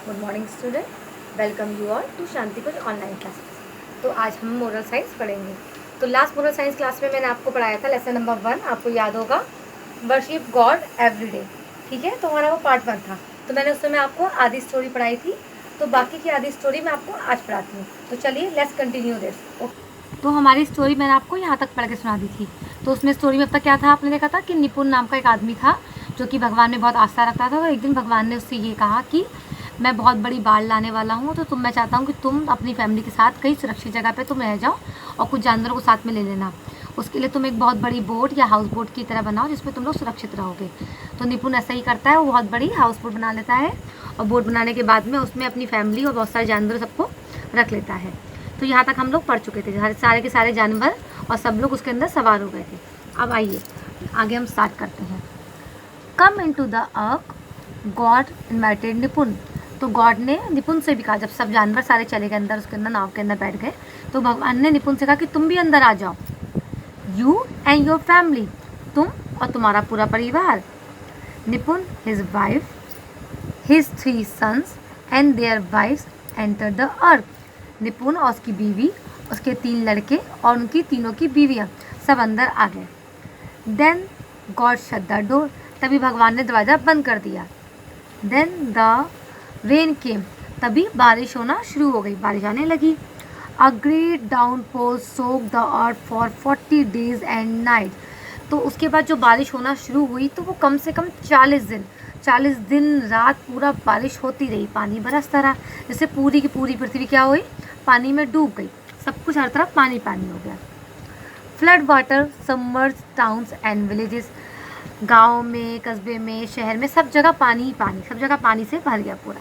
Good morning student, welcome you all to Shanti Kunj online classes. तो आज हम मोरल साइंस पढ़ेंगे। तो लास्ट मोरल साइंस क्लास में मैंने आपको पढ़ाया था लेसन नंबर 1, आपको याद होगा, वर्शिप गॉड एवरीडे। ठीक है, तो हमारा वो पार्ट 1 था। तो मैंने उस समय आपको आधी स्टोरी पढ़ाई थी, तो बाकी की आधी स्टोरी मैं आपको आज पढ़ाती हूँ। तो चलिए लेट्स कंटिन्यू दिस। तो हमारी स्टोरी मैंने आपको यहाँ तक पढ़ के सुना दी थी। तो उसमें स्टोरी में अब तक क्या था, आपने देखा था कि निपुण नाम का एक आदमी था जो कि भगवान में बहुत आस्था रखता था। तो एक दिन भगवान ने उससे ये कहा कि मैं बहुत बड़ी बाढ़ लाने वाला हूँ, तो मैं चाहता हूँ कि तुम अपनी फैमिली के साथ कहीं सुरक्षित जगह पे तुम रह जाओ और कुछ जानवरों को साथ में ले लेना। उसके लिए तुम एक बहुत बड़ी बोट या हाउस बोट की तरह बनाओ जिसमें तुम लोग सुरक्षित रहोगे। तो निपुण ऐसा ही करता है, वो बहुत बड़ी हाउस बोट बना लेता है और बोट बनाने के बाद में उसमें अपनी फैमिली और बहुत सारे जानवर सबको रख लेता है। तो यहाँ तक हम लोग पढ़ चुके थे, सारे के सारे जानवर और सब लोग उसके अंदर सवार हो गए थे। अब आइए आगे हम स्टार्ट करते हैं। कम इन टू द अर्क गॉड इन्वाइटेड निपुण। तो गॉड ने निपुण से भी कहा, जब सब जानवर सारे चले गए अंदर, उसके अंदर नाव के अंदर बैठ गए, तो भगवान ने निपुण से कहा कि तुम भी अंदर आ जाओ, यू एंड योर फैमिली, तुम और तुम्हारा पूरा परिवार। Nipun, his wife, his 3 sons and their wives enter the ark. Nipun और उसकी बीवी, उसके 3 लड़के और उनकी तीनों की बीवियाँ सब अंदर आ गए। Then God shut the door. तभी भगवान ने दरवाज़ा बंद कर दिया। Then the rain came. तभी बारिश होना शुरू हो गई, बारिश आने लगी। A great downpour soak the earth for 40 days and night. तो उसके बाद जो बारिश होना शुरू हुई तो वो कम से कम 40 दिन रात पूरा बारिश होती रही, पानी बरसता रहा, जैसे पूरी की पूरी पृथ्वी क्या हुई, पानी में डूब गई, सब कुछ हर तरफ पानी पानी हो गया। Flood water submerge towns and villages. गाँव में, कस्बे में, शहर में, सब जगह पानी ही पानी, सब जगह पानी से भर गया पूरा।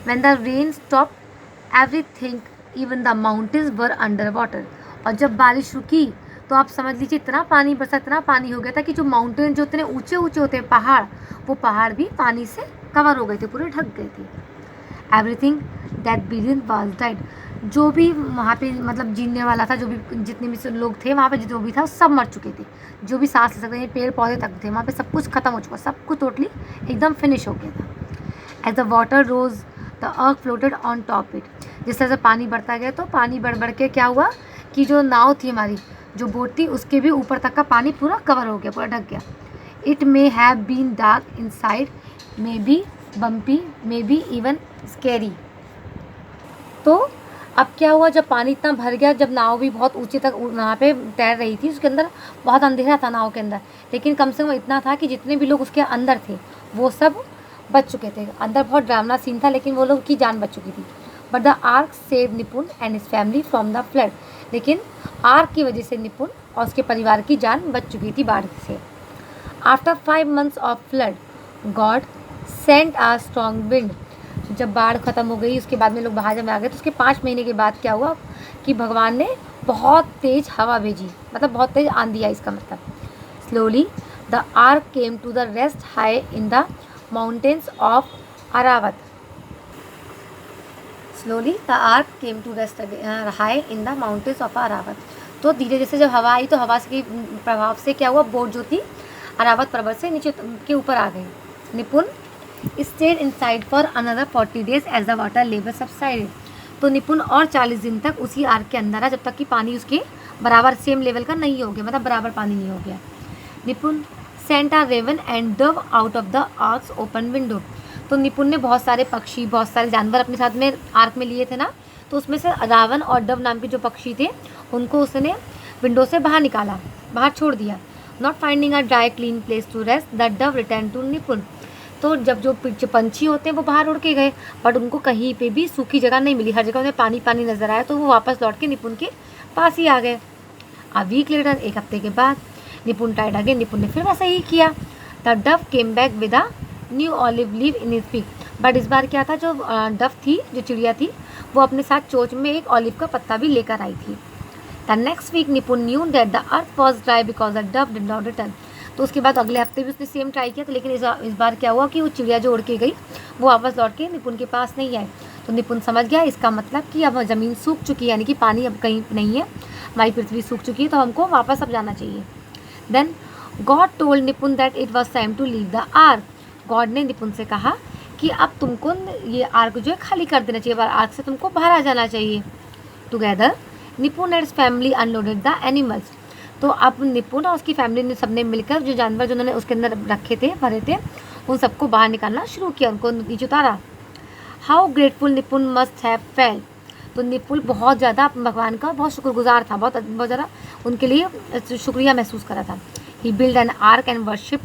When the rain stopped, everything, even the mountains were under water. और जब बारिश रुकी तो आप समझ लीजिए इतना पानी बरसा, इतना पानी हो गया था कि जो माउंटेन जो इतने ऊंचे ऊंचे होते हैं पहाड़, वो पहाड़ भी पानी से कवर हो गए थे, पूरे ढक गए थे। Everything that billion was died. जो भी वहाँ पे मतलब जीने वाला था, जो भी जितने भी लोग थे वहाँ पे, जो भी था सब मर चुके थे। जो भी सांस ले सकते थे, पेड़ पौधे तक थे वहाँ पे, सब कुछ खत्म हो चुका, सब कुछ टोटली एकदम फिनिश हो गया था। As the water rose the earth floated on top it. जिस तरह से पानी बढ़ता गया तो पानी बढ़ बढ़ के क्या हुआ कि जो नाव थी हमारी, जो बोट थी, उसके भी ऊपर तक का पानी पूरा कवर हो गया, पूरा ढक गया। It may have been dark inside, may be bumpy, may be even scary. तो अब क्या हुआ, जब पानी इतना भर गया, जब नाव भी बहुत ऊंचे तक वहाँ पे तैर रही थी, उसके अंदर बहुत अंधेरा था नाव के अंदर, लेकिन कम से कम इतना था कि जितने भी लोग उसके अंदर थे वो सब बच चुके थे। अंदर बहुत डरावना सीन था, लेकिन वो लोग की जान बच चुकी थी। बट द आर्क सेव निपुण and his family from the flood. लेकिन आर्क की वजह से निपुण और उसके परिवार की जान बच चुकी थी बाढ़ से। After 5 months of flood God sent a strong wind. जब बाढ़ खत्म हो गई, उसके बाद में लोग बाहर जब आ गए, तो उसके 5 महीने के बाद क्या हुआ कि भगवान ने बहुत तेज़ हवा भेजी, मतलब बहुत तेज़ आंधी आई, इसका मतलब। Slowly the ark came to the rest high in the mountains of Ararat. Slowly the ark came to rest high in the mountains of Ararat. तो धीरे जैसे जब हवा आई तो हवा के प्रभाव से क्या हुआ, बोट जो थी अरावत पर्वत से नीचे के ऊपर आ गई। Nipun stayed inside for another 40 days as the water level subsided. तो निपुण और 40 दिन तक उसी आर्क के अंदर है, जब तक कि पानी उसके बराबर सेम लेवल का नहीं हो गया, मतलब बराबर पानी नहीं हो गया। Nipun sent a raven and dove out of the ark's open window. तो निपुण ने बहुत सारे पक्षी, बहुत सारे जानवर अपने साथ में आर्क में लिए थे ना, तो उसमें से रावण और डव नाम के जो पक्षी थे उनको उसने विंडो से बाहर निकाला, बाहर छोड़ दिया। Not finding a dry clean place to rest the dove return to Nipun. तो जब जो पंछी होते हैं वो बाहर उड़ के गए, बट उनको कहीं पे भी सूखी जगह नहीं मिली, हर जगह उन्हें पानी पानी नजर आया, तो वो वापस लौट के निपुण के पास ही आ गए। अ वीक लेटर, एक हफ्ते के बाद, निपुण टाइड अगेन, निपुण ने फिर वैसा ही किया। The dove came back with a new olive leave in his beak. But इस बार क्या था, जो डव थी, जो चिड़िया थी, वो अपने साथ चोंच में एक ऑलिव का पत्ता भी लेकर आई थी। द नेक्स्ट वीक निपुण knew that the earth was dry because the Dove did not return. तो उसके बाद अगले हफ्ते भी उसने सेम ट्राई किया था, लेकिन इस बार क्या हुआ कि वो चिड़िया जो उड़ के गई वो वापस लौट के निपुण के पास नहीं आए। तो निपुण समझ गया इसका मतलब कि अब ज़मीन सूख चुकी है, यानी कि पानी अब कहीं नहीं है, हमारी पृथ्वी सूख चुकी है, तो हमको वापस अब जाना चाहिए। Then God told Nipun that it was time to leave the ark. God ने निपुण से कहा कि अब तुमको ये आर्क जो है खाली कर देना चाहिए, आर्क से तुमको बाहर आ जाना चाहिए। टुगेदर निपुण and family unloaded the animals. तो अब निपुण और उसकी फैमिली ने सबने मिलकर जो जानवर जो उन्होंने उसके अंदर रखे थे, भरे थे, उन सबको बाहर निकालना शुरू किया, उनको नीचे उतारा। हाउ ग्रेटफुल निपुण मस्ट हैव फेल्ट। तो निपुण बहुत ज़्यादा भगवान का बहुत शुक्रगुजार था, बहुत ज़्यादा उनके लिए शुक्रिया महसूस करा था। He build an ark and worship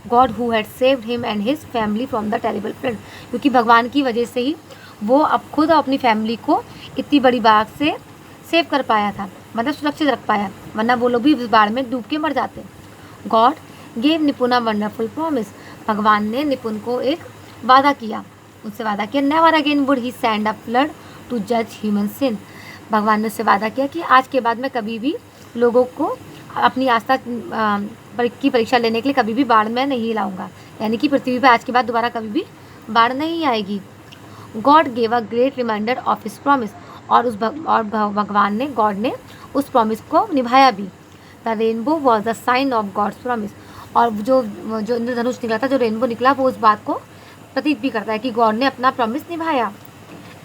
God who had saved him and his family from the terrible flood. क्योंकि भगवान की वजह से ही वो अब खुद अपनी फैमिली को इतनी बड़ी बाढ़ से सेव कर पाया था, मतलब सुरक्षित रख पाया, वरना वो लोग भी इस बाढ़ में डूब के मर जाते। गॉड गेव निपुण अ वंडरफुल प्रॉमिस। भगवान ने निपुण को एक वादा किया, उससे वादा किया, never again would he send a flood to जज ह्यूमन सिन। भगवान ने उससे वादा किया कि आज के बाद मैं कभी भी लोगों को अपनी आस्था की परीक्षा लेने के लिए कभी भी बाढ़ में नहीं लाऊंगा, यानी कि पृथ्वी पर आज के बाद दोबारा कभी भी बाढ़ नहीं आएगी। God gave a great reminder of his promise. और भगवान ने, गॉड ने उस प्रॉमिस को निभाया भी। The rainbow was the sign of God's promise. और जो इंद्रधनुष निकला था, जो रेनबो निकला, वो उस बात को प्रतीत भी करता है कि गॉड ने अपना प्रॉमिस निभाया।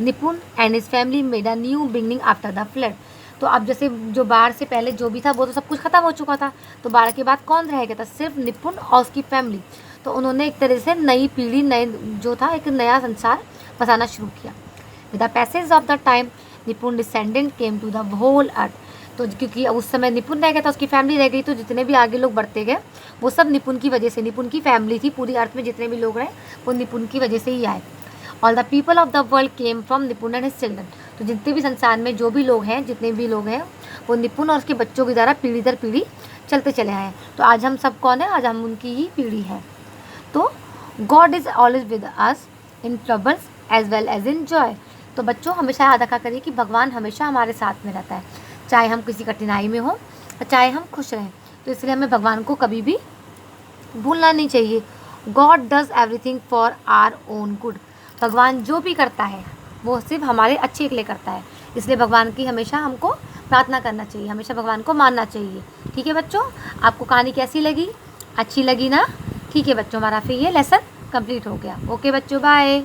निपुण and his family made a new beginning after the flood. तो अब जैसे जो बाढ़ से पहले जो भी था वो तो सब कुछ खत्म हो चुका था, तो बाढ़ के बाद कौन रह गया था? सिर्फ निपुण और उसकी फैमिली। तो उन्होंने एक तरह से नई पीढ़ी, नए जो था, एक नया संसार बसाना शुरू किया। With the passage of the time निपुण descendant came to the whole earth. तो क्योंकि उस समय निपुण रह गया था, उसकी फैमिली रह गई, तो जितने भी आगे लोग बढ़ते गए वो सब निपुण की वजह से, निपुण की फैमिली थी, पूरी अर्थ में जितने भी लोग रहे वो निपुण की वजह से ही आए। All the people of the world came from निपुण एंड हिज चिल्ड्रन। तो जितने भी संसार में जो भी लोग हैं, जितने भी लोग हैं, वो निपुण और उसके बच्चों की द्वारा पीढ़ी दर पीढ़ी चलते चले आए हैं। तो आज हम सब कौन है? आज हम उनकी ही पीढ़ी है। तो God is always with us in troubles as well as in joy. तो बच्चों, हमेशा याद रखा करिए कि भगवान हमेशा हमारे साथ में रहता है, चाहे हम किसी कठिनाई में हो और चाहे हम खुश रहें। तो इसलिए हमें भगवान को कभी भी भूलना नहीं चाहिए। God does everything for our own good. भगवान जो भी करता है वो सिर्फ हमारे अच्छे के लिए करता है, इसलिए भगवान की हमेशा हमको प्रार्थना करना चाहिए, हमेशा भगवान को मानना चाहिए। ठीक है बच्चों, आपको कहानी कैसी लगी? अच्छी लगी ना? ठीक है बच्चों, हमारा फिर ये लेसन कंप्लीट हो गया। ओके बच्चों, बाय।